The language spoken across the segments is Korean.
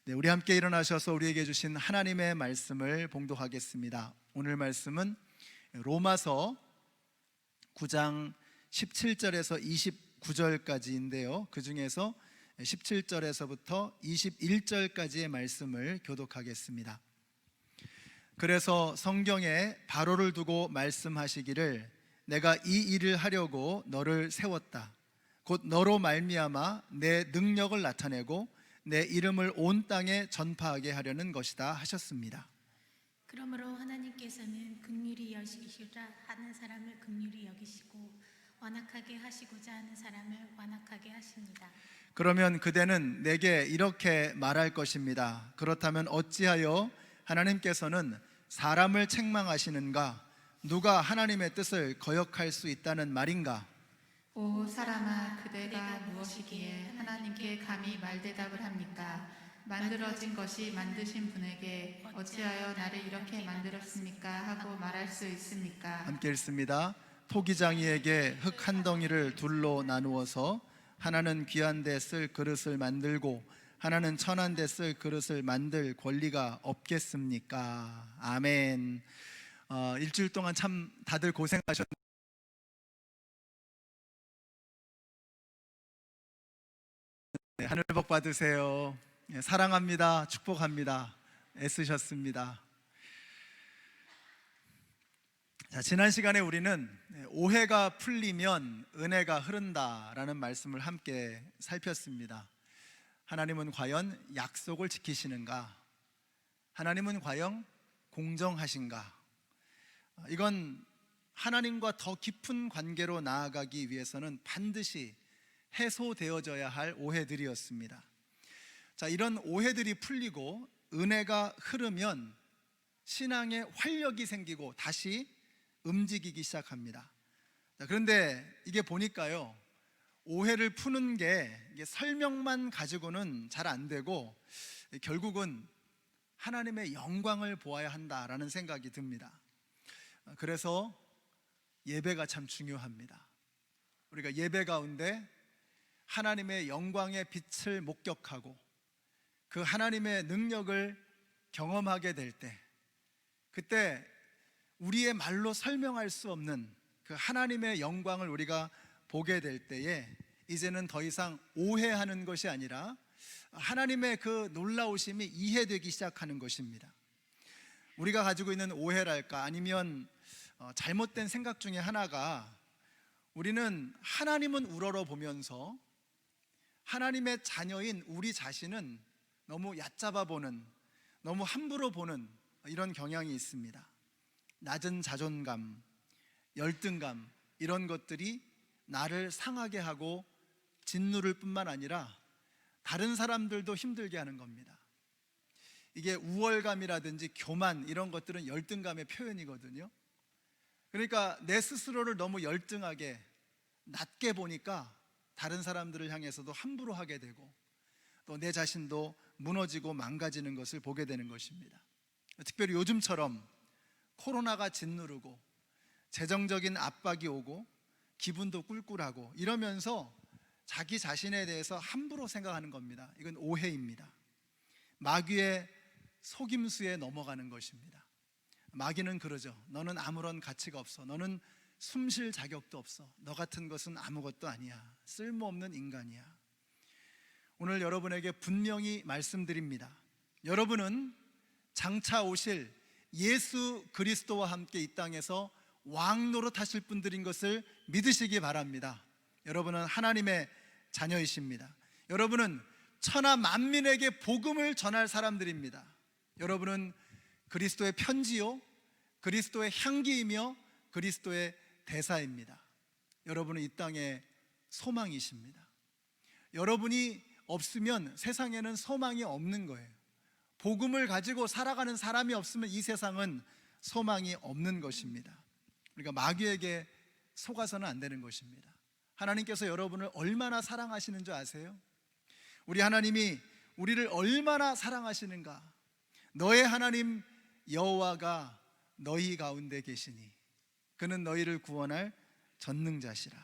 네, 우리 함께 일어나셔서 우리에게 주신 하나님의 말씀을 봉독하겠습니다. 오늘 말씀은 로마서 9장 17절에서 29절까지인데요. 그 중에서 17절에서부터 21절까지의 말씀을 교독하겠습니다. 그래서 성경에 바로를 두고 말씀하시기를 내가 이 일을 하려고 너를 세웠다. 곧 너로 말미암아 내 능력을 나타내고 내 이름을 온 땅에 전파하게 하려는 것이다 하셨습니다. 그러므로 하나님께서는 긍휼히 여기시고자 하는 사람을 긍휼히 여기시고 완악하게 하시고자 하는 사람을 완악하게 하십니다. 그러면 그대는 내게 이렇게 말할 것입니다. 그렇다면 어찌하여 하나님께서는 사람을 책망하시는가? 누가 하나님의 뜻을 거역할 수 있다는 말인가? 오 사람아, 그대가 무엇이기에 하나님께 감히 말대답을 합니까? 만들어진 것이 만드신 분에게 어찌하여 나를 이렇게 만들었습니까? 하고 말할 수 있습니까? 함께 읽습니다. 토기장이에게 흙 한 덩이를 둘로 나누어서 하나는 귀한 데 쓸 그릇을 만들고 하나는 천한 데 쓸 그릇을 만들 권리가 없겠습니까? 아멘. 일주일 동안 참 다들 고생하셨는데 하늘 복 받으세요. 사랑합니다. 축복합니다. 애쓰셨습니다. 자, 지난 시간에 우리는 오해가 풀리면 은혜가 흐른다라는 말씀을 함께 살폈습니다. 하나님은 과연 약속을 지키시는가? 하나님은 과연 공정하신가? 이건 하나님과 더 깊은 관계로 나아가기 위해서는 반드시 해소되어져야 할 오해들이었습니다. 자, 이런 오해들이 풀리고 은혜가 흐르면 신앙에 활력이 생기고 다시 움직이기 시작합니다. 자, 그런데 이게 보니까요, 오해를 푸는 게 이게 설명만 가지고는 잘 안 되고 결국은 하나님의 영광을 보아야 한다라는 생각이 듭니다. 그래서 예배가 참 중요합니다. 우리가 예배 가운데 하나님의 영광의 빛을 목격하고 그 하나님의 능력을 경험하게 될 때, 그때 우리의 말로 설명할 수 없는 그 하나님의 영광을 우리가 보게 될 때에 이제는 더 이상 오해하는 것이 아니라 하나님의 그 놀라우심이 이해되기 시작하는 것입니다. 우리가 가지고 있는 오해랄까 아니면 잘못된 생각 중에 하나가, 우리는 하나님은 우러러 보면서 하나님의 자녀인 우리 자신은 너무 얕잡아 보는, 너무 함부로 보는 이런 경향이 있습니다. 낮은 자존감, 열등감, 이런 것들이 나를 상하게 하고 짓누를 뿐만 아니라 다른 사람들도 힘들게 하는 겁니다. 이게 우월감이라든지 교만, 이런 것들은 열등감의 표현이거든요. 그러니까 내 스스로를 너무 열등하게 낮게 보니까 다른 사람들을 향해서도 함부로 하게 되고 또 내 자신도 무너지고 망가지는 것을 보게 되는 것입니다. 특별히 요즘처럼 코로나가 짓누르고 재정적인 압박이 오고 기분도 꿀꿀하고 이러면서 자기 자신에 대해서 함부로 생각하는 겁니다. 이건 오해입니다. 마귀의 속임수에 넘어가는 것입니다. 마귀는 그러죠. 너는 아무런 가치가 없어. 너는 숨 쉴 자격도 없어. 너 같은 것은 아무것도 아니야. 쓸모없는 인간이야. 오늘 여러분에게 분명히 말씀드립니다. 여러분은 장차 오실 예수 그리스도와 함께 이 땅에서 왕 노릇하실 분들인 것을 믿으시기 바랍니다. 여러분은 하나님의 자녀이십니다. 여러분은 천하 만민에게 복음을 전할 사람들입니다. 여러분은 그리스도의 편지요, 그리스도의 향기이며 그리스도의 대사입니다. 여러분은 이 땅의 소망이십니다. 여러분이 없으면 세상에는 소망이 없는 거예요. 복음을 가지고 살아가는 사람이 없으면 이 세상은 소망이 없는 것입니다. 그러니까 마귀에게 속아서는 안 되는 것입니다. 하나님께서 여러분을 얼마나 사랑하시는 줄 아세요? 우리 하나님이 우리를 얼마나 사랑하시는가? 너의 하나님 여호와가 너희 가운데 계시니 그는 너희를 구원할 전능자시라.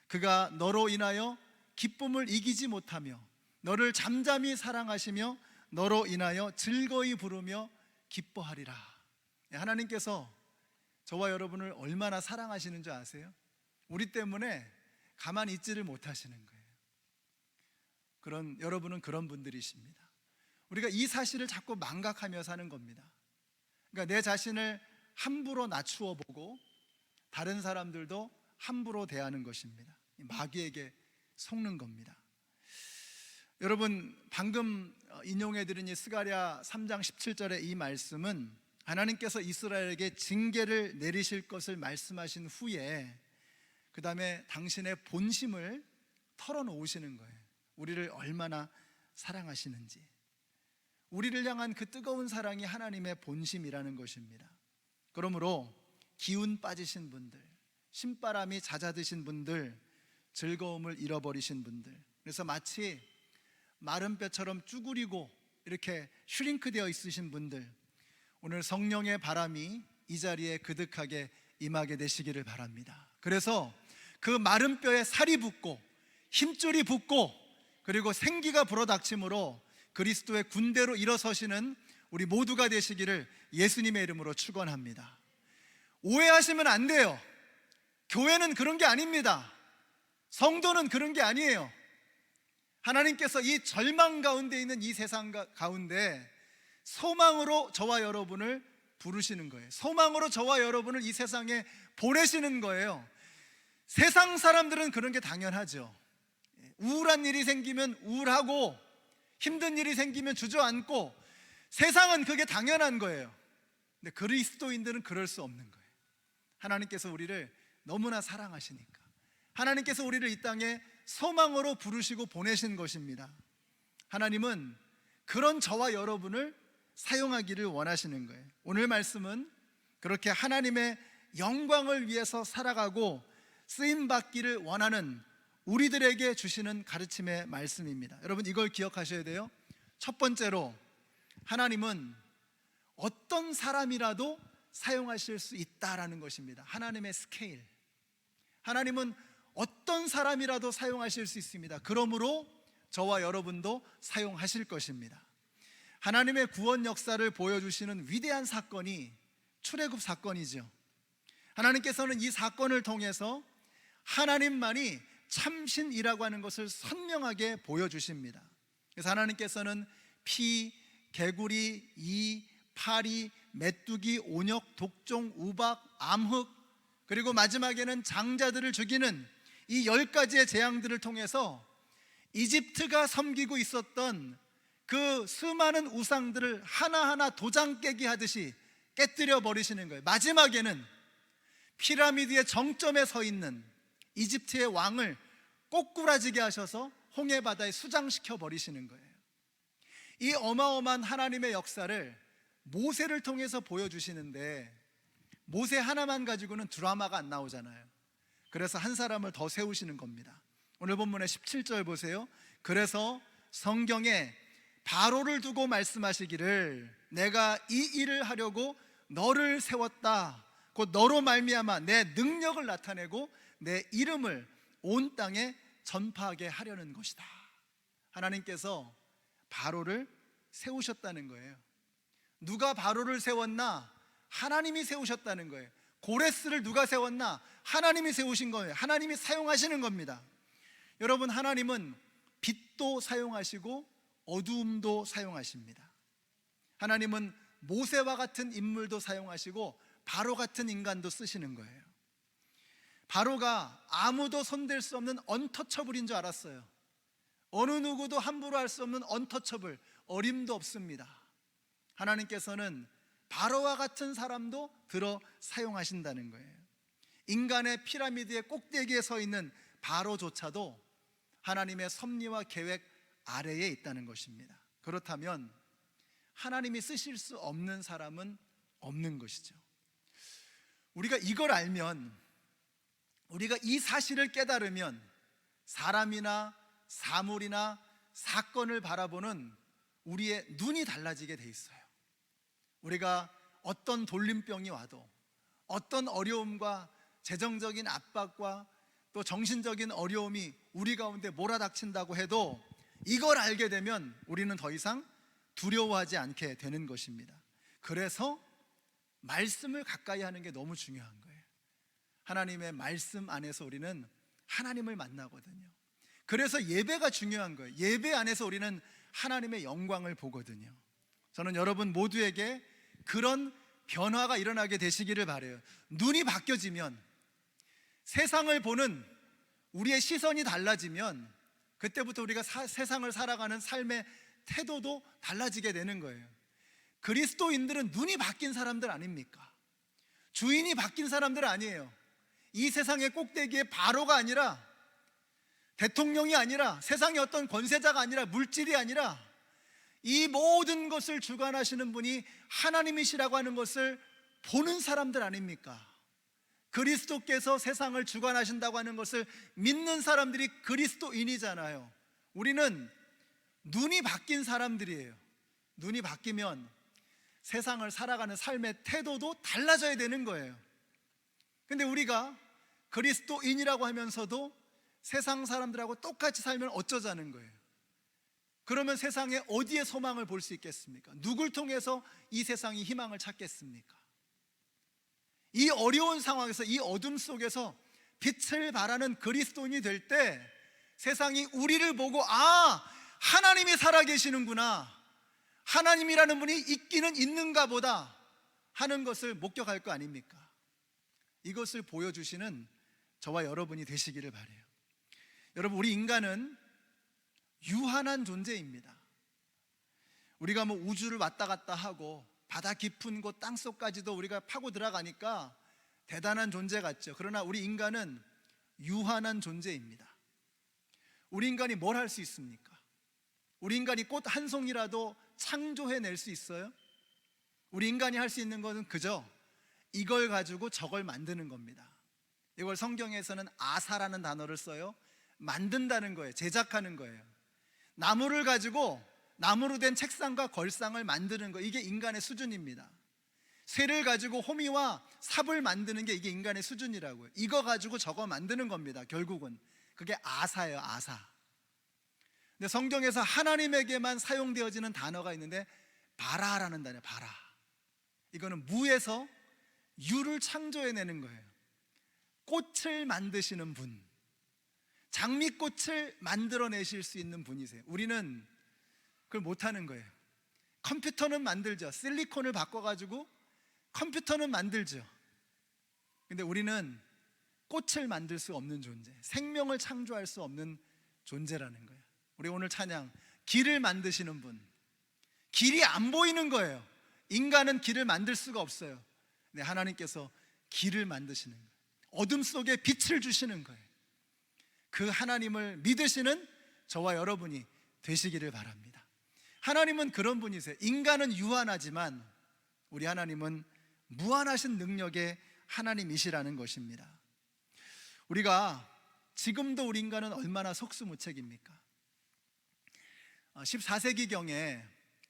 그가 너로 인하여 기쁨을 이기지 못하며 너를 잠잠히 사랑하시며 너로 인하여 즐거이 부르며 기뻐하리라. 하나님께서 저와 여러분을 얼마나 사랑하시는 줄 아세요? 우리 때문에 가만히 있지를 못하시는 거예요. 여러분은 그런 분들이십니다. 우리가 이 사실을 자꾸 망각하며 사는 겁니다. 그러니까 내 자신을 함부로 낮추어 보고 다른 사람들도 함부로 대하는 것입니다. 마귀에게 속는 겁니다. 여러분, 방금 인용해드린 이 스가랴 3장 17절의 이 말씀은 하나님께서 이스라엘에게 징계를 내리실 것을 말씀하신 후에 그 다음에 당신의 본심을 털어놓으시는 거예요. 우리를 얼마나 사랑하시는지, 우리를 향한 그 뜨거운 사랑이 하나님의 본심이라는 것입니다. 그러므로 기운 빠지신 분들, 신바람이 잦아드신 분들, 즐거움을 잃어버리신 분들, 그래서 마치 마른 뼈처럼 쭈그리고 이렇게 슈링크되어 있으신 분들, 오늘 성령의 바람이 이 자리에 그득하게 임하게 되시기를 바랍니다. 그래서 그 마른 뼈에 살이 붙고 힘줄이 붙고 그리고 생기가 불어닥침으로 그리스도의 군대로 일어서시는 우리 모두가 되시기를 예수님의 이름으로 축원합니다. 오해하시면 안 돼요. 교회는 그런 게 아닙니다. 성도는 그런 게 아니에요. 하나님께서 이 절망 가운데 있는 이 세상 가운데 소망으로 저와 여러분을 부르시는 거예요. 소망으로 저와 여러분을 이 세상에 보내시는 거예요. 세상 사람들은 그런 게 당연하죠. 우울한 일이 생기면 우울하고 힘든 일이 생기면 주저앉고, 세상은 그게 당연한 거예요. 근데 그리스도인들은 그럴 수 없는 거예요. 하나님께서 우리를 너무나 사랑하시니까 하나님께서 우리를 이 땅에 소망으로 부르시고 보내신 것입니다. 하나님은 그런 저와 여러분을 사용하기를 원하시는 거예요. 오늘 말씀은 그렇게 하나님의 영광을 위해서 살아가고 쓰임받기를 원하는 우리들에게 주시는 가르침의 말씀입니다. 여러분, 이걸 기억하셔야 돼요. 첫 번째로, 하나님은 어떤 사람이라도 사용하실 수 있다라는 것입니다. 하나님의 스케일. 하나님은 어떤 사람이라도 사용하실 수 있습니다. 그러므로 저와 여러분도 사용하실 것입니다. 하나님의 구원 역사를 보여주시는 위대한 사건이 출애굽 사건이죠. 하나님께서는 이 사건을 통해서 하나님만이 참신이라고 하는 것을 선명하게 보여주십니다. 그래서 하나님께서는 피, 개구리, 이, 파리, 메뚜기, 온역, 독종, 우박, 암흑, 그리고 마지막에는 장자들을 죽이는 이 10가지의 재앙들을 통해서 이집트가 섬기고 있었던 그 수많은 우상들을 하나하나 도장 깨기 하듯이 깨뜨려 버리시는 거예요. 마지막에는 피라미드의 정점에 서 있는 이집트의 왕을 꼬꾸라지게 하셔서 홍해 바다에 수장시켜 버리시는 거예요. 이 어마어마한 하나님의 역사를 모세를 통해서 보여주시는데, 모세 하나만 가지고는 드라마가 안 나오잖아요. 그래서 한 사람을 더 세우시는 겁니다. 오늘 본문의 17절 보세요. 그래서 성경에 바로를 두고 말씀하시기를 내가 이 일을 하려고 너를 세웠다. 곧 너로 말미암아 내 능력을 나타내고 내 이름을 온 땅에 전파하게 하려는 것이다. 하나님께서 바로를 세우셨다는 거예요. 누가 바로를 세웠나? 하나님이 세우셨다는 거예요. 고레스를 누가 세웠나? 하나님이 세우신 거예요. 하나님이 사용하시는 겁니다. 여러분, 하나님은 빛도 사용하시고 어두움도 사용하십니다. 하나님은 모세와 같은 인물도 사용하시고 바로 같은 인간도 쓰시는 거예요. 바로가 아무도 손댈 수 없는 언터처블인 줄 알았어요. 어느 누구도 함부로 할 수 없는 언터처블, 어림도 없습니다. 하나님께서는 바로와 같은 사람도 들어 사용하신다는 거예요. 인간의 피라미드의 꼭대기에 서 있는 바로조차도 하나님의 섭리와 계획 아래에 있다는 것입니다. 그렇다면 하나님이 쓰실 수 없는 사람은 없는 것이죠. 우리가 이걸 알면, 우리가 이 사실을 깨달으면 사람이나 사물이나 사건을 바라보는 우리의 눈이 달라지게 돼 있어요. 우리가 어떤 돌림병이 와도, 어떤 어려움과 재정적인 압박과 또 정신적인 어려움이 우리 가운데 몰아닥친다고 해도 이걸 알게 되면 우리는 더 이상 두려워하지 않게 되는 것입니다. 그래서 말씀을 가까이 하는 게 너무 중요한 거예요. 하나님의 말씀 안에서 우리는 하나님을 만나거든요. 그래서 예배가 중요한 거예요. 예배 안에서 우리는 하나님의 영광을 보거든요. 저는 여러분 모두에게 그런 변화가 일어나게 되시기를 바라요. 눈이 바뀌어지면, 세상을 보는 우리의 시선이 달라지면 그때부터 우리가 세상을 살아가는 삶의 태도도 달라지게 되는 거예요. 그리스도인들은 눈이 바뀐 사람들 아닙니까? 주인이 바뀐 사람들 아니에요. 이 세상의 꼭대기에 바로가 아니라, 대통령이 아니라, 세상의 어떤 권세자가 아니라, 물질이 아니라 이 모든 것을 주관하시는 분이 하나님이시라고 하는 것을 보는 사람들 아닙니까? 그리스도께서 세상을 주관하신다고 하는 것을 믿는 사람들이 그리스도인이잖아요. 우리는 눈이 바뀐 사람들이에요. 눈이 바뀌면 세상을 살아가는 삶의 태도도 달라져야 되는 거예요. 근데 우리가 그리스도인이라고 하면서도 세상 사람들하고 똑같이 살면 어쩌자는 거예요. 그러면 세상에 어디에 소망을 볼 수 있겠습니까? 누굴 통해서 이 세상이 희망을 찾겠습니까? 이 어려운 상황에서, 이 어둠 속에서 빛을 발하는 그리스도인이 될 때 세상이 우리를 보고, 아, 하나님이 살아계시는구나, 하나님이라는 분이 있기는 있는가 보다 하는 것을 목격할 거 아닙니까? 이것을 보여주시는 저와 여러분이 되시기를 바라요. 여러분, 우리 인간은 유한한 존재입니다. 우리가 뭐 우주를 왔다 갔다 하고 바다 깊은 곳 땅속까지도 우리가 파고 들어가니까 대단한 존재 같죠. 그러나 우리 인간은 유한한 존재입니다. 우리 인간이 뭘 할 수 있습니까? 우리 인간이 꽃 한 송이라도 창조해낼 수 있어요? 우리 인간이 할 수 있는 것은 그저 이걸 가지고 저걸 만드는 겁니다. 이걸 성경에서는 아사라는 단어를 써요. 만든다는 거예요. 제작하는 거예요. 나무를 가지고 나무로 된 책상과 걸상을 만드는 거, 이게 인간의 수준입니다. 쇠를 가지고 호미와 삽을 만드는 게 이게 인간의 수준이라고요. 이거 가지고 저거 만드는 겁니다. 결국은 그게 아사예요. 아사. 근데 성경에서 하나님에게만 사용되어지는 단어가 있는데 바라라는 단어예요. 바라. 이거는 무에서 유를 창조해내는 거예요. 꽃을 만드시는 분, 장미꽃을 만들어내실 수 있는 분이세요. 우리는 그걸 못하는 거예요. 컴퓨터는 만들죠. 실리콘을 바꿔가지고 컴퓨터는 만들죠. 근데 우리는 꽃을 만들 수 없는 존재, 생명을 창조할 수 없는 존재라는 거예요. 우리 오늘 찬양, 길을 만드시는 분, 길이 안 보이는 거예요. 인간은 길을 만들 수가 없어요. 근데 하나님께서 길을 만드시는 거예요. 어둠 속에 빛을 주시는 거예요. 그 하나님을 믿으시는 저와 여러분이 되시기를 바랍니다. 하나님은 그런 분이세요. 인간은 유한하지만 우리 하나님은 무한하신 능력의 하나님이시라는 것입니다. 우리가 지금도 우리 인간은 얼마나 속수무책입니까? 14세기경에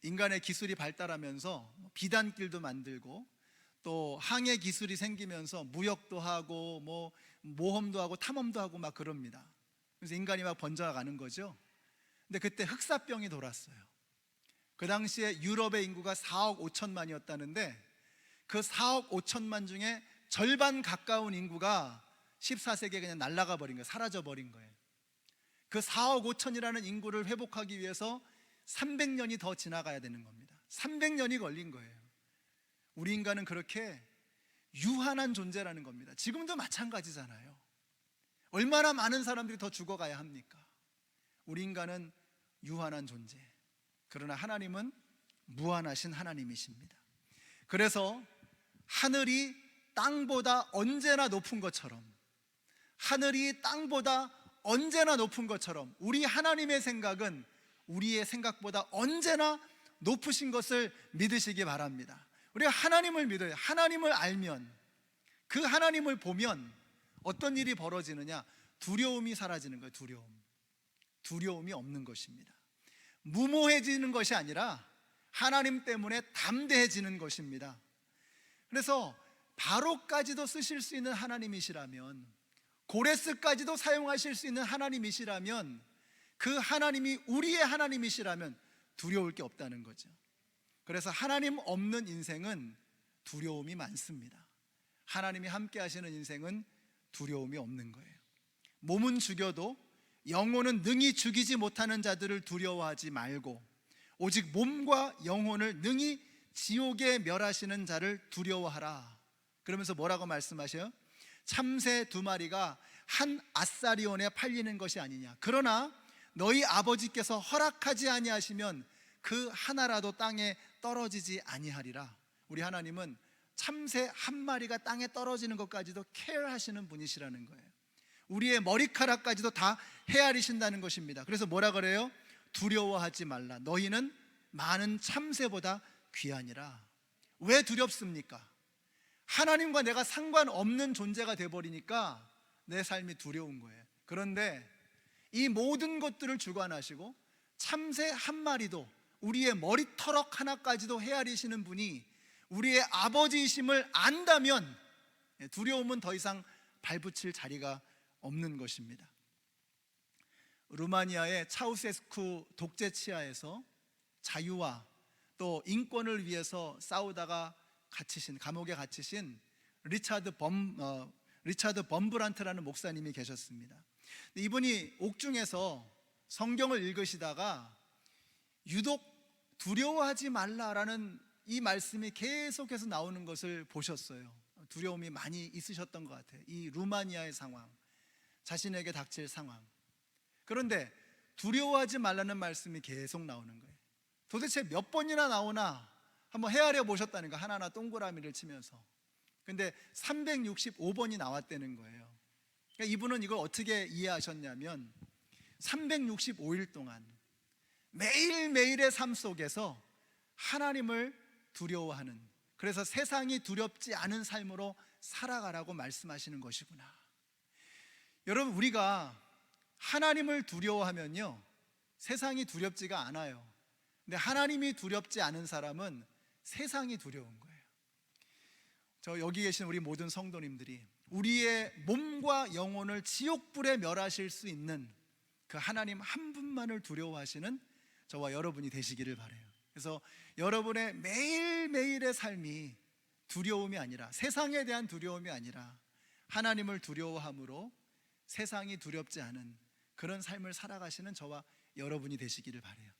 인간의 기술이 발달하면서 비단길도 만들고 또 항해 기술이 생기면서 무역도 하고 뭐 모험도 하고 탐험도 하고 막 그럽니다. 그래서 인간이 막 번져가는 거죠. 근데 그때 흑사병이 돌았어요. 그 당시에 유럽의 인구가 4억 5천만이었다는데 그 4억 5천만 중에 절반 가까운 인구가 14세기에 그냥 날아가 버린 거예요. 사라져 버린 거예요. 그 4억 5천이라는 인구를 회복하기 위해서 300년이 더 지나가야 되는 겁니다. 300년이 걸린 거예요. 우리 인간은 그렇게 유한한 존재라는 겁니다. 지금도 마찬가지잖아요. 얼마나 많은 사람들이 더 죽어가야 합니까? 우리 인간은 유한한 존재. 그러나 하나님은 무한하신 하나님이십니다. 그래서 하늘이 땅보다 언제나 높은 것처럼, 하늘이 땅보다 언제나 높은 것처럼 우리 하나님의 생각은 우리의 생각보다 언제나 높으신 것을 믿으시기 바랍니다. 우리가 하나님을 믿어요. 하나님을 알면, 그 하나님을 보면 어떤 일이 벌어지느냐? 두려움이 사라지는 거예요. 두려움이 없는 것입니다. 무모해지는 것이 아니라 하나님 때문에 담대해지는 것입니다. 그래서 바로까지도 쓰실 수 있는 하나님이시라면, 고레스까지도 사용하실 수 있는 하나님이시라면, 그 하나님이 우리의 하나님이시라면 두려울 게 없다는 거죠. 그래서 하나님 없는 인생은 두려움이 많습니다. 하나님이 함께 하시는 인생은 두려움이 없는 거예요. 몸은 죽여도 영혼은 능히 죽이지 못하는 자들을 두려워하지 말고 오직 몸과 영혼을 능히 지옥에 멸하시는 자를 두려워하라. 그러면서 뭐라고 말씀하셔요? 참새 2마리가 한 아사리온에 팔리는 것이 아니냐. 그러나 너희 아버지께서 허락하지 아니하시면 그 하나라도 땅에 떨어지지 아니하리라. 우리 하나님은 참새 1마리가 땅에 떨어지는 것까지도 케어하시는 분이시라는 거예요. 우리의 머리카락까지도 다 헤아리신다는 것입니다. 그래서 뭐라 그래요? 두려워하지 말라. 너희는 많은 참새보다 귀하니라. 왜 두렵습니까? 하나님과 내가 상관없는 존재가 돼버리니까 내 삶이 두려운 거예요. 그런데 이 모든 것들을 주관하시고 참새 1마리도 우리의 머리털럭 하나까지도 헤아리시는 분이 우리의 아버지이심을 안다면 두려움은 더 이상 발붙일 자리가 없는 것입니다. 루마니아의 차우세스쿠 독재 치하에서 자유와 또 인권을 위해서 싸우다가 감옥에 갇히신 리차드 범브란트라는 목사님이 계셨습니다. 이분이 옥중에서 성경을 읽으시다가 유독 두려워하지 말라라는 이 말씀이 계속해서 나오는 것을 보셨어요. 두려움이 많이 있으셨던 것 같아요. 이 루마니아의 상황, 자신에게 닥칠 상황. 그런데 두려워하지 말라는 말씀이 계속 나오는 거예요. 도대체 몇 번이나 나오나 한번 헤아려 보셨다는 거, 하나하나 동그라미를 치면서. 근데 365번이 나왔다는 거예요. 그러니까 이분은 이걸 어떻게 이해하셨냐면 365일 동안 매일매일의 삶 속에서 하나님을 두려워하는, 그래서 세상이 두렵지 않은 삶으로 살아가라고 말씀하시는 것이구나. 여러분, 우리가 하나님을 두려워하면요 세상이 두렵지가 않아요. 근데 하나님이 두렵지 않은 사람은 세상이 두려운 거예요. 저 여기 계신 우리 모든 성도님들이 우리의 몸과 영혼을 지옥불에 멸하실 수 있는 그 하나님 한 분만을 두려워하시는 저와 여러분이 되시기를 바라요. 그래서 여러분의 매일매일의 삶이 두려움이 아니라, 세상에 대한 두려움이 아니라 하나님을 두려워함으로 세상이 두렵지 않은 그런 삶을 살아가시는 저와 여러분이 되시기를 바라요.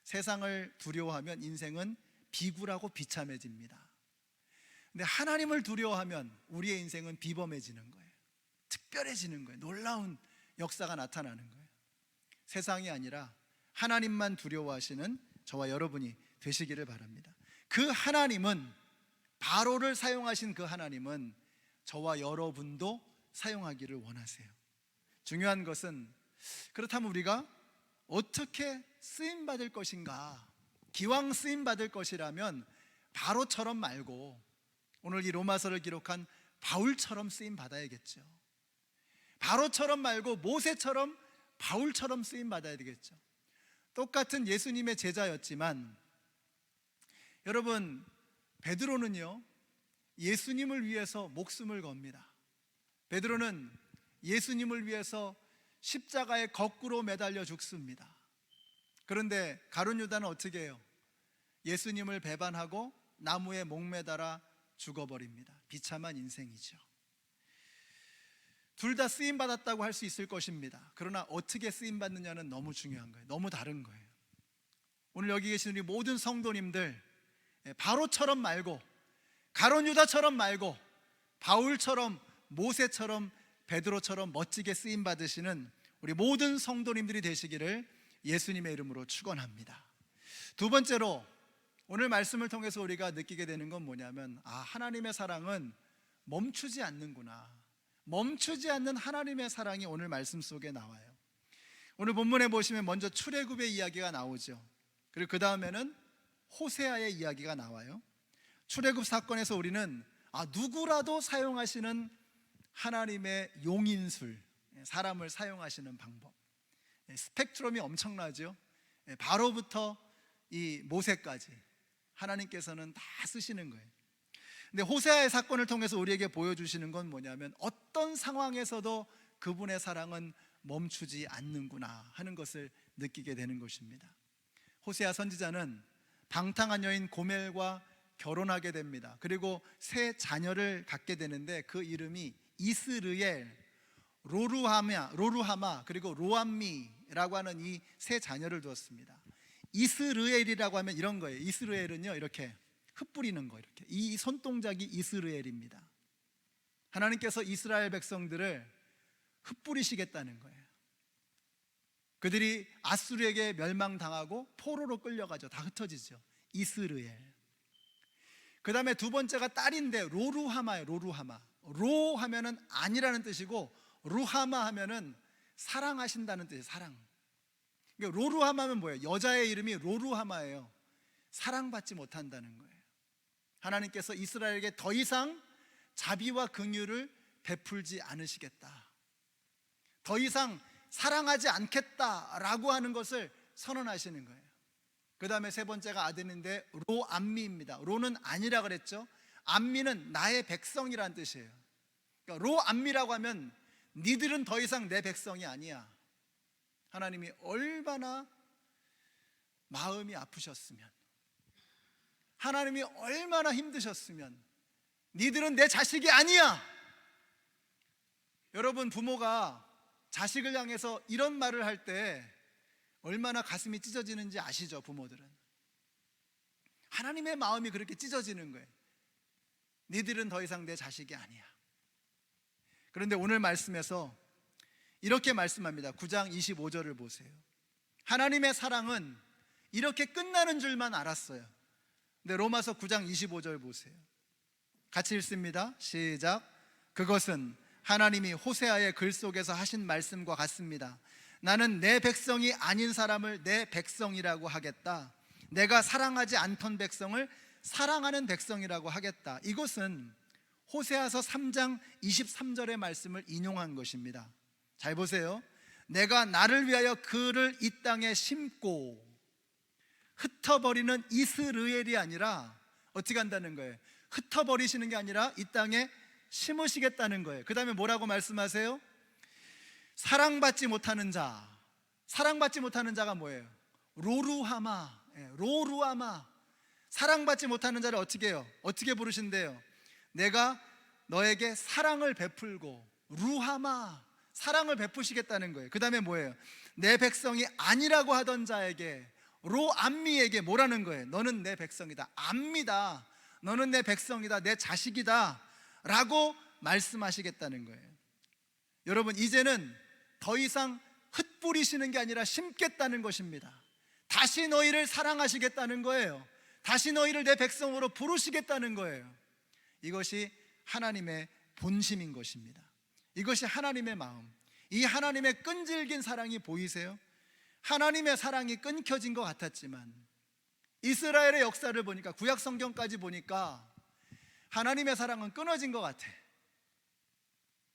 세상을 두려워하면 인생은 비굴하고 비참해집니다. 근데 하나님을 두려워하면 우리의 인생은 비범해지는 거예요. 특별해지는 거예요. 놀라운 역사가 나타나는 거예요. 세상이 아니라 하나님만 두려워하시는 저와 여러분이 되시기를 바랍니다. 그 하나님은, 바로를 사용하신 그 하나님은 저와 여러분도 사용하기를 원하세요. 중요한 것은, 그렇다면 우리가 어떻게 쓰임받을 것인가? 기왕 쓰임받을 것이라면 바로처럼 말고 오늘 이 로마서를 기록한 바울처럼 쓰임받아야겠죠. 바로처럼 말고 모세처럼, 바울처럼 쓰임받아야 되겠죠. 똑같은 예수님의 제자였지만 여러분, 베드로는요 예수님을 위해서 목숨을 겁니다. 베드로는 예수님을 위해서 십자가에 거꾸로 매달려 죽습니다. 그런데 가룟 유다는 어떻게 해요? 예수님을 배반하고 나무에 목매달아 죽어버립니다. 비참한 인생이죠. 둘 다 쓰임받았다고 할 수 있을 것입니다. 그러나 어떻게 쓰임받느냐는 너무 중요한 거예요. 너무 다른 거예요. 오늘 여기 계신 우리 모든 성도님들, 바로처럼 말고, 가룟 유다처럼 말고, 바울처럼, 모세처럼, 베드로처럼 멋지게 쓰임 받으시는 우리 모든 성도님들이 되시기를 예수님의 이름으로 축원합니다. 두 번째로 오늘 말씀을 통해서 우리가 느끼게 되는 건 뭐냐면, 하나님의 사랑은 멈추지 않는구나. 멈추지 않는 하나님의 사랑이 오늘 말씀 속에 나와요. 오늘 본문에 보시면 먼저 출애굽의 이야기가 나오죠. 그리고 그 다음에는 호세아의 이야기가 나와요. 출애굽 사건에서 우리는 누구라도 사용하시는 하나님의 용인술, 사람을 사용하시는 방법, 스펙트럼이 엄청나죠. 바로부터 이 모세까지 하나님께서는 다 쓰시는 거예요. 근데 호세아의 사건을 통해서 우리에게 보여주시는 건 뭐냐면, 어떤 상황에서도 그분의 사랑은 멈추지 않는구나 하는 것을 느끼게 되는 것입니다. 호세아 선지자는 방탕한 여인 고멜과 결혼하게 됩니다. 그리고 세 자녀를 갖게 되는데 그 이름이 이스르엘, 로루하마 그리고 로암미라고 하는 이 세 자녀를 두었습니다. 이스르엘이라고 하면 이런 거예요. 이스르엘은요, 이렇게 흩뿌리는 거, 이렇게 이 손동작이 이스르엘입니다. 하나님께서 이스라엘 백성들을 흩뿌리시겠다는 거예요. 그들이 아수르에게 멸망당하고 포로로 끌려가죠. 다 흩어지죠. 이스르엘. 그 다음에 두 번째가 딸인데 로루하마예요. 로루하마. 로 하면은 아니라는 뜻이고 루하마 하면은 사랑하신다는 뜻이에요. 사랑. 그러니까 로루하마 하면 뭐예요? 여자의 이름이 로루하마예요. 사랑받지 못한다는 거예요. 하나님께서 이스라엘에게 더 이상 자비와 긍휼을 베풀지 않으시겠다, 더 이상 사랑하지 않겠다라고 하는 것을 선언하시는 거예요. 그 다음에 세 번째가 아들인데 로암미입니다. 로는 아니라 그랬죠. 암미는 나의 백성이라는 뜻이에요. 그러니까 로암미라고 하면 니들은 더 이상 내 백성이 아니야. 하나님이 얼마나 마음이 아프셨으면, 하나님이 얼마나 힘드셨으면 니들은 내 자식이 아니야. 여러분, 부모가 자식을 향해서 이런 말을 할 때 얼마나 가슴이 찢어지는지 아시죠? 부모들은 하나님의 마음이 그렇게 찢어지는 거예요. 니들은 더 이상 내 자식이 아니야. 그런데 오늘 말씀에서 이렇게 말씀합니다. 9장 25절을 보세요. 하나님의 사랑은 이렇게 끝나는 줄만 알았어요. 근데 로마서 9장 25절 보세요. 같이 읽습니다. 시작. 그것은 하나님이 호세아의 글 속에서 하신 말씀과 같습니다. 나는 내 백성이 아닌 사람을 내 백성이라고 하겠다. 내가 사랑하지 않던 백성을 사랑하는 백성이라고 하겠다. 이것은 호세아서 3장 23절의 말씀을 인용한 것입니다. 잘 보세요. 내가 나를 위하여 그를 이 땅에 심고 흩어버리는 이스르엘이 아니라 어떻게 한다는 거예요? 흩어버리시는 게 아니라 이 땅에 심으시겠다는 거예요. 그 다음에 뭐라고 말씀하세요? 사랑받지 못하는 자. 사랑받지 못하는 자가 뭐예요? 로루하마. 로루하마. 사랑받지 못하는 자를 어떻게 해요? 어떻게 부르신대요? 내가 너에게 사랑을 베풀고 루하마, 사랑을 베푸시겠다는 거예요. 그 다음에 뭐예요? 내 백성이 아니라고 하던 자에게, 로암미에게 뭐라는 거예요? 너는 내 백성이다. 암미다. 너는 내 백성이다. 내 자식이다 라고 말씀하시겠다는 거예요. 여러분, 이제는 더 이상 흩뿌리시는 게 아니라 심겠다는 것입니다. 다시 너희를 사랑하시겠다는 거예요. 다시 너희를 내 백성으로 부르시겠다는 거예요. 이것이 하나님의 본심인 것입니다. 이것이 하나님의 마음. 이 하나님의 끈질긴 사랑이 보이세요? 하나님의 사랑이 끊겨진 것 같았지만 이스라엘의 역사를 보니까, 구약 성경까지 보니까 하나님의 사랑은 끊어진 것 같아.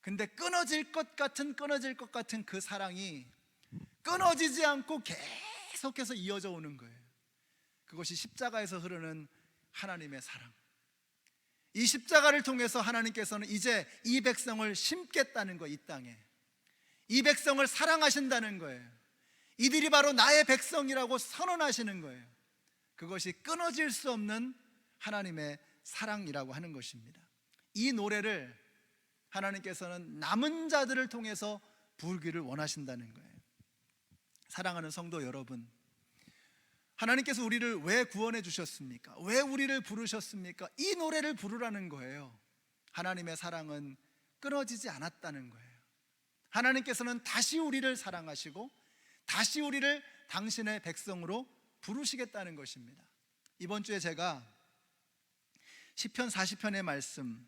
근데 끊어질 것 같은 그 사랑이 끊어지지 않고 계속해서 이어져 오는 거예요. 그것이 십자가에서 흐르는 하나님의 사랑. 이 십자가를 통해서 하나님께서는 이제 이 백성을 심겠다는 거예요. 이 땅에 이 백성을 사랑하신다는 거예요. 이들이 바로 나의 백성이라고 선언하시는 거예요. 그것이 끊어질 수 없는 하나님의 사랑이라고 하는 것입니다. 이 노래를 하나님께서는 남은 자들을 통해서 부르기를 원하신다는 거예요. 사랑하는 성도 여러분, 하나님께서 우리를 왜 구원해 주셨습니까? 왜 우리를 부르셨습니까? 이 노래를 부르라는 거예요. 하나님의 사랑은 끊어지지 않았다는 거예요. 하나님께서는 다시 우리를 사랑하시고 다시 우리를 당신의 백성으로 부르시겠다는 것입니다. 이번 주에 제가 시편 40편의 말씀,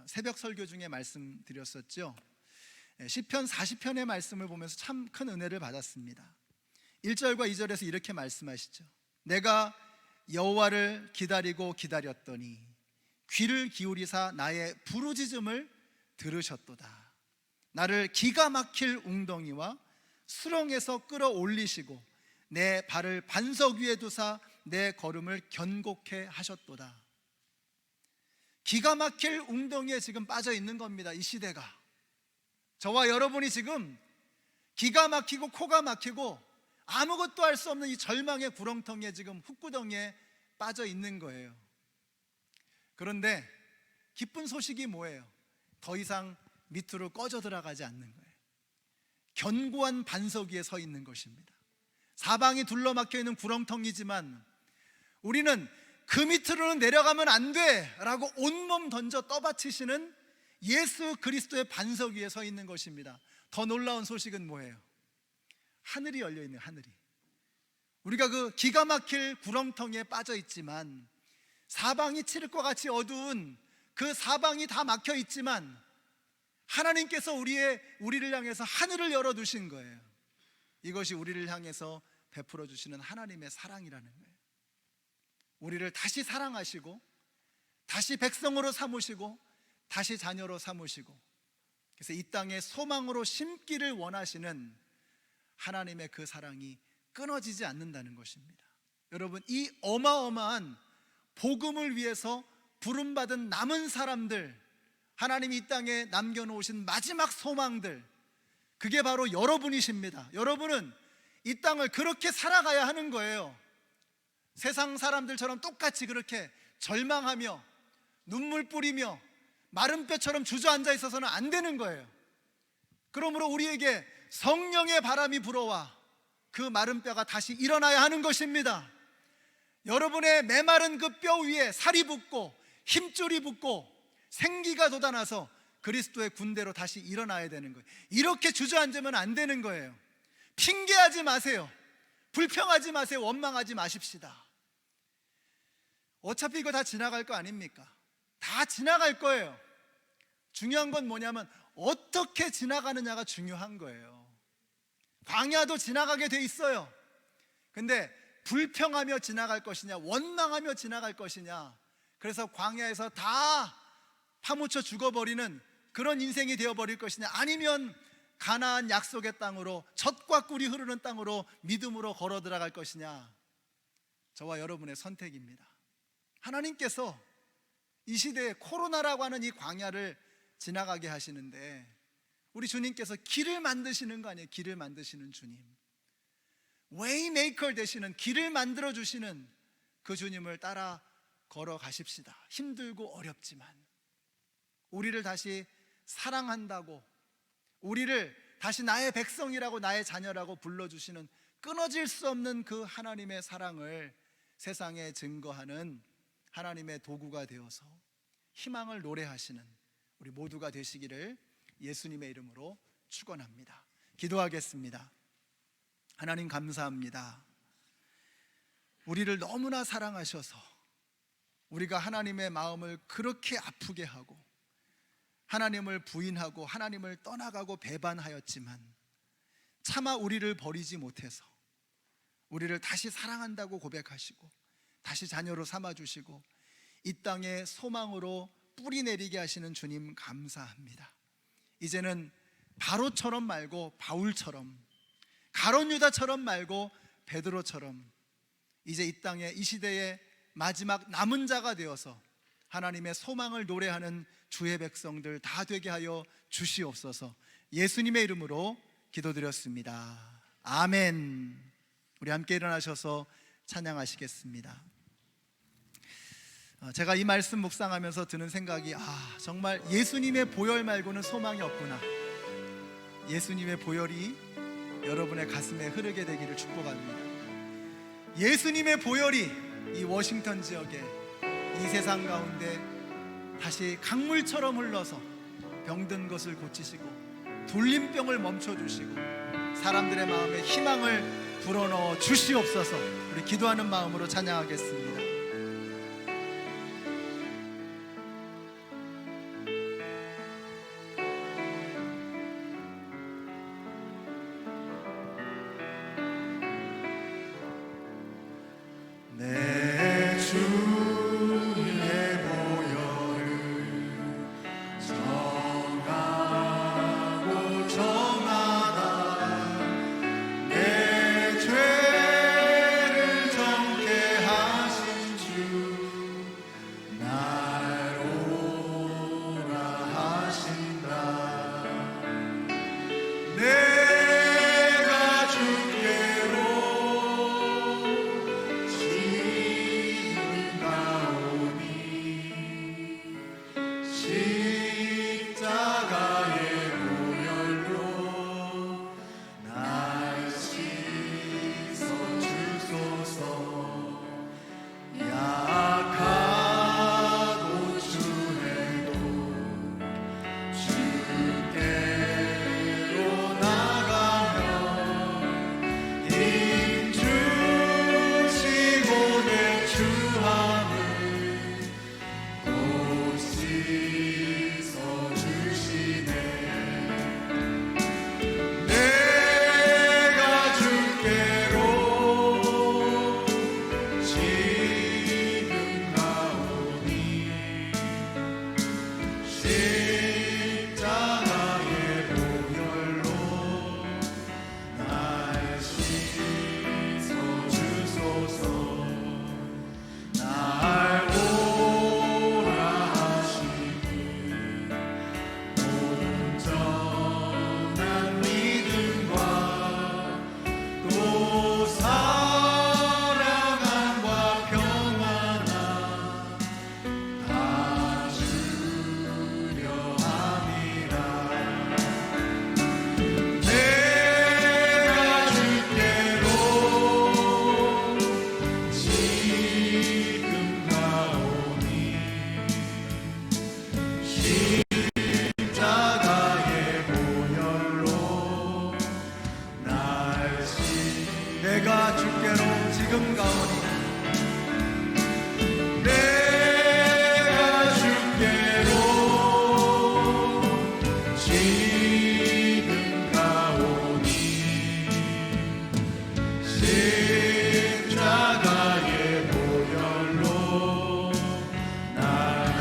새벽 설교 중에 말씀드렸었죠. 시편 40편의 말씀을 보면서 참 큰 은혜를 받았습니다. 1절과 2절에서 이렇게 말씀하시죠. 내가 여호와를 기다리고 기다렸더니 귀를 기울이사 나의 부르짖음을 들으셨도다. 나를 기가 막힐 웅덩이와 수렁에서 끌어올리시고 내 발을 반석 위에 두사 내 걸음을 견고케 하셨도다. 기가 막힐 웅덩이에 지금 빠져 있는 겁니다. 이 시대가. 저와 여러분이 지금 기가 막히고 코가 막히고 아무것도 할 수 없는 이 절망의 구렁텅이에 지금 흙구덩이에 빠져 있는 거예요. 그런데 기쁜 소식이 뭐예요? 더 이상 밑으로 꺼져 들어가지 않는 거예요. 견고한 반석 위에 서 있는 것입니다. 사방이 둘러막혀 있는 구렁텅이지만 우리는 그 밑으로는 내려가면 안 돼 라고 온몸 던져 떠받치시는 예수 그리스도의 반석 위에 서 있는 것입니다. 더 놀라운 소식은 뭐예요? 하늘이 열려 있는 하늘이. 우리가 그 기가 막힐 구렁텅이에 빠져 있지만, 사방이 칠흑과 같이 어두운 그 사방이 다 막혀 있지만 하나님께서 우리를 향해서 하늘을 열어두신 거예요. 이것이 우리를 향해서 베풀어 주시는 하나님의 사랑이라는 거예요. 우리를 다시 사랑하시고 다시 백성으로 삼으시고 다시 자녀로 삼으시고, 그래서 이 땅에 소망으로 심기를 원하시는 하나님의 그 사랑이 끊어지지 않는다는 것입니다. 여러분, 이 어마어마한 복음을 위해서 부름받은 남은 사람들, 하나님이 이 땅에 남겨놓으신 마지막 소망들, 그게 바로 여러분이십니다. 여러분은 이 땅을 그렇게 살아가야 하는 거예요. 세상 사람들처럼 똑같이 그렇게 절망하며 눈물 뿌리며 마른 뼈처럼 주저앉아 있어서는 안 되는 거예요. 그러므로 우리에게 성령의 바람이 불어와 그 마른 뼈가 다시 일어나야 하는 것입니다. 여러분의 메마른 그 뼈 위에 살이 붙고 힘줄이 붙고 생기가 돋아나서 그리스도의 군대로 다시 일어나야 되는 거예요. 이렇게 주저앉으면 안 되는 거예요. 핑계하지 마세요. 불평하지 마세요. 원망하지 마십시다. 어차피 이거 다 지나갈 거 아닙니까? 다 지나갈 거예요. 중요한 건 뭐냐면 어떻게 지나가느냐가 중요한 거예요. 광야도 지나가게 돼 있어요. 근데 불평하며 지나갈 것이냐, 원망하며 지나갈 것이냐, 그래서 광야에서 다 파묻혀 죽어버리는 그런 인생이 되어버릴 것이냐, 아니면 가나안 약속의 땅으로, 젖과 꿀이 흐르는 땅으로 믿음으로 걸어 들어갈 것이냐, 저와 여러분의 선택입니다. 하나님께서 이 시대에 코로나라고 하는 이 광야를 지나가게 하시는데, 우리 주님께서 길을 만드시는 거 아니에요? 길을 만드시는 주님, 웨이메이커 되시는, 길을 만들어 주시는 그 주님을 따라 걸어가십시다. 힘들고 어렵지만 우리를 다시 사랑한다고, 우리를 다시 나의 백성이라고, 나의 자녀라고 불러주시는 끊어질 수 없는 그 하나님의 사랑을 세상에 증거하는 하나님의 도구가 되어서 희망을 노래하시는 우리 모두가 되시기를 예수님의 이름으로 축원합니다. 기도하겠습니다. 하나님, 감사합니다. 우리를 너무나 사랑하셔서 우리가 하나님의 마음을 그렇게 아프게 하고 하나님을 부인하고 하나님을 떠나가고 배반하였지만 차마 우리를 버리지 못해서 우리를 다시 사랑한다고 고백하시고 다시 자녀로 삼아주시고 이 땅에 소망으로 뿌리 내리게 하시는 주님, 감사합니다. 이제는 바로처럼 말고 바울처럼, 가룟 유다처럼 말고 베드로처럼 이제 이 땅에, 이 시대의 마지막 남은 자가 되어서 하나님의 소망을 노래하는 주의 백성들 다 되게 하여 주시옵소서. 예수님의 이름으로 기도드렸습니다. 아멘. 우리 함께 일어나셔서 찬양하시겠습니다. 제가 이 말씀 묵상하면서 드는 생각이, 정말 예수님의 보혈 말고는 소망이 없구나. 예수님의 보혈이 여러분의 가슴에 흐르게 되기를 축복합니다. 예수님의 보혈이 이 워싱턴 지역에, 이 세상 가운데 다시 강물처럼 흘러서 병든 것을 고치시고 돌림병을 멈춰주시고 사람들의 마음에 희망을 불어넣어 주시옵소서. 우리 기도하는 마음으로 찬양하겠습니다. 죄를 정케 하신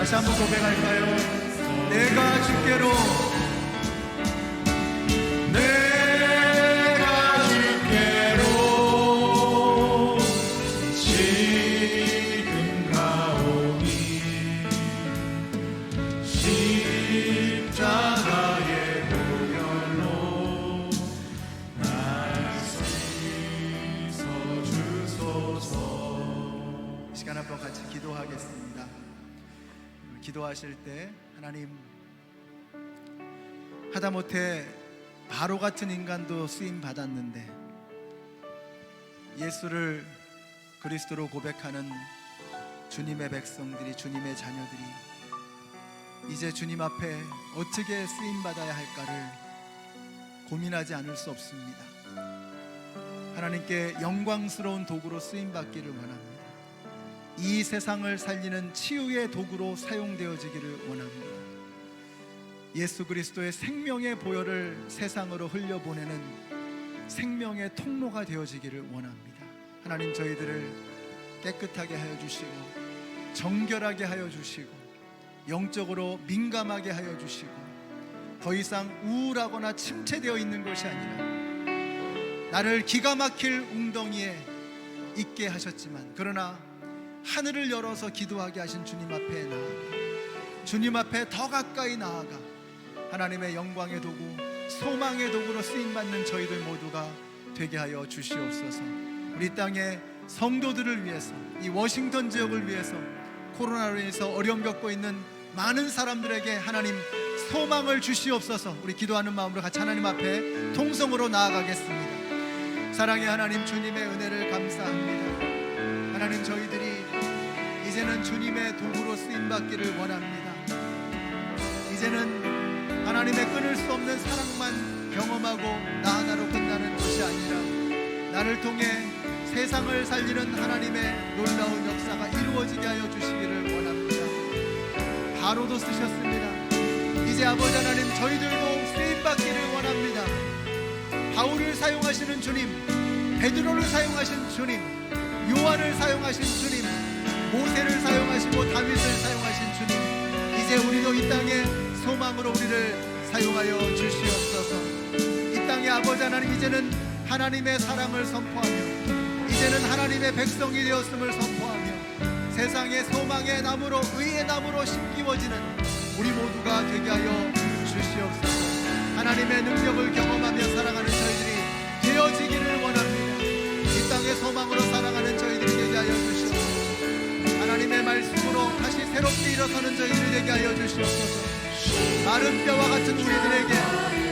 다시 한번 고백할까요? 내가 주께로 지금 가오니 십자가의 보혈로 날 씻어주소서. 이 시간 한번 같이 기도하겠습니다. 기도하실 때 하나님, 하다못해 바로 같은 인간도 쓰임 받았는데 예수를 그리스도로 고백하는 주님의 백성들이, 주님의 자녀들이 이제 주님 앞에 어떻게 쓰임 받아야 할까를 고민하지 않을 수 없습니다. 하나님께 영광스러운 도구로 쓰임 받기를 원합니다. 이 세상을 살리는 치유의 도구로 사용되어지기를 원합니다. 예수 그리스도의 생명의 보혈을 세상으로 흘려보내는 생명의 통로가 되어지기를 원합니다. 하나님, 저희들을 깨끗하게 하여 주시고 정결하게 하여 주시고 영적으로 민감하게 하여 주시고 더 이상 우울하거나 침체되어 있는 것이 아니라 나를 기가 막힐 웅덩이에 있게 하셨지만, 그러나 하늘을 열어서 기도하게 하신 주님 앞에 나아가, 주님 앞에 더 가까이 나아가 하나님의 영광의 도구, 소망의 도구로 쓰임받는 저희들 모두가 되게 하여 주시옵소서. 우리 땅의 성도들을 위해서, 이 워싱턴 지역을 위해서 코로나로 인해서 어려움 겪고 있는 많은 사람들에게 하나님 소망을 주시옵소서. 우리 기도하는 마음으로 같이 하나님 앞에 통성으로 나아가겠습니다. 사랑의 하나님, 주님의 은혜를 감사합니다. 하나님, 저희들이 이제는 주님의 도구로 쓰임받기를 원합니다. 이제는 하나님의 끊을 수 없는 사랑만 경험하고 나 하나로 끝나는 것이 아니라 나를 통해 세상을 살리는 하나님의 놀라운 역사가 이루어지게 하여 주시기를 원합니다. 바로도 쓰셨습니다. 이제 아버지 하나님, 저희들도 쓰임받기를 원합니다. 바울을 사용하시는 주님, 베드로를 사용하신 주님, 요한을 사용하신 주님, 모세를 사용하시고 다윗을 사용하신 주님, 이제 우리도 이 땅에 소망으로 우리를 사용하여 주시옵소서. 이 땅의 아버지 하나님, 이제는 하나님의 사랑을 선포하며 이제는 하나님의 백성이 되었음을 선포하며 세상의 소망의 나무로, 의의 나무로 심기워지는 우리 모두가 되게 하여 주시옵소서. 하나님의 능력을 경험하며 살아가는 저희들이 되어지기를 원합니다. 이 땅의 소망으로 살아가는 저희들이 되게 하여 주시옵소서. 하나님의 말씀으로 다시 새롭게 일어서는 저희들이 되게 하여 주시옵소서. 마른 뼈와 같은 우리들에게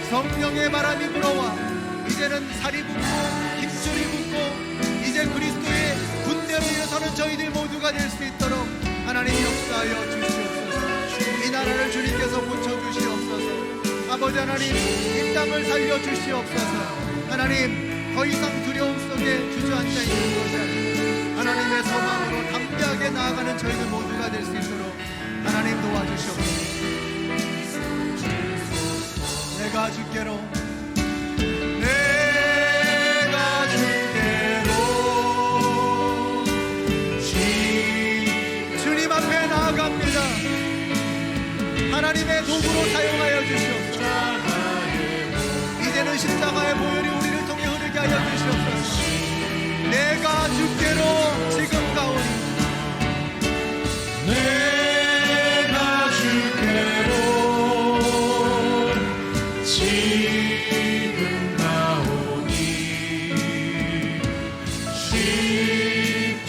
성령의 바람이 불어와 이제는 살이 붙고 힘줄이 붙고 이제 그리스도의 군대로 일어서는 저희들 모두가 될 수 있도록 하나님 역사하여 주시옵소서. 이 나라를 주님께서 고쳐주시옵소서. 아버지 하나님, 이 땅을 살려주시옵소서. 하나님, 더 이상 두려움 속에 주저앉아 있는 것이 아니고 하나님의 소망으로 담대하게 나아가는 저희들 모두가 될 수 있도록 하나님 도와주시옵소서. 내가 주께로, 내가 주께로 주님 앞에 나아갑니다. 하나님의 도구로 사용하여 주시옵소서. 이제는 십자가의 보혈이 우리를 통해 흐르게 하여 주시옵소서. 내가 주께로 지금 가오니, 내가 주께로 지금 가오니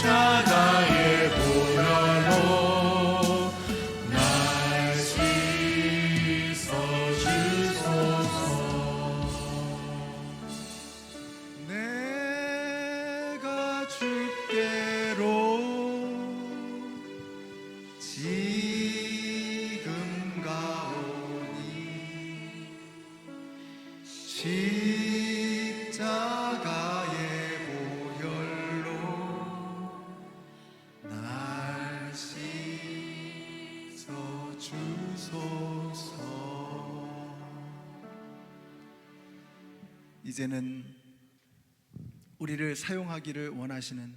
십자가의 보혈로 날 씻어주소서. 내가 주께로 지금 가오니 십자가의 보혈로 날 씻어주소서. 이제는 우리를 사용하기를 원하시는,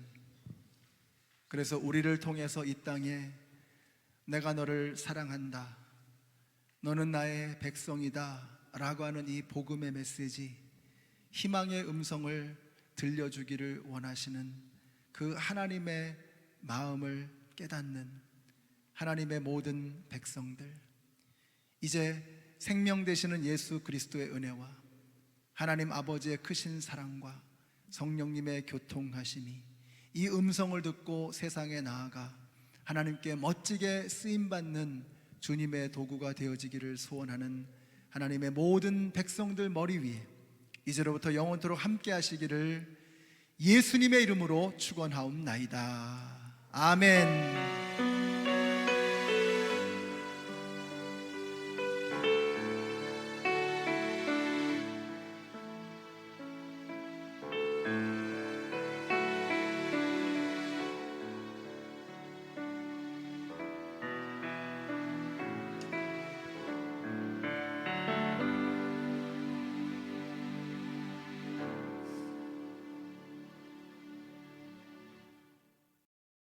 그래서 우리를 통해서 이 땅에 내가 너를 사랑한다, 너는 나의 백성이다 라고 하는 이 복음의 메시지, 희망의 음성을 들려주기를 원하시는 그 하나님의 마음을 깨닫는 하나님의 모든 백성들, 이제 생명 되시는 예수 그리스도의 은혜와 하나님 아버지의 크신 사랑과 성령님의 교통하심이 이 음성을 듣고 세상에 나아가 하나님께 멋지게 쓰임받는 주님의 도구가 되어지기를 소원하는 하나님의 모든 백성들 머리 위에 이제로부터 영원토록 함께 하시기를 예수님의 이름으로 축원하옵나이다. 아멘.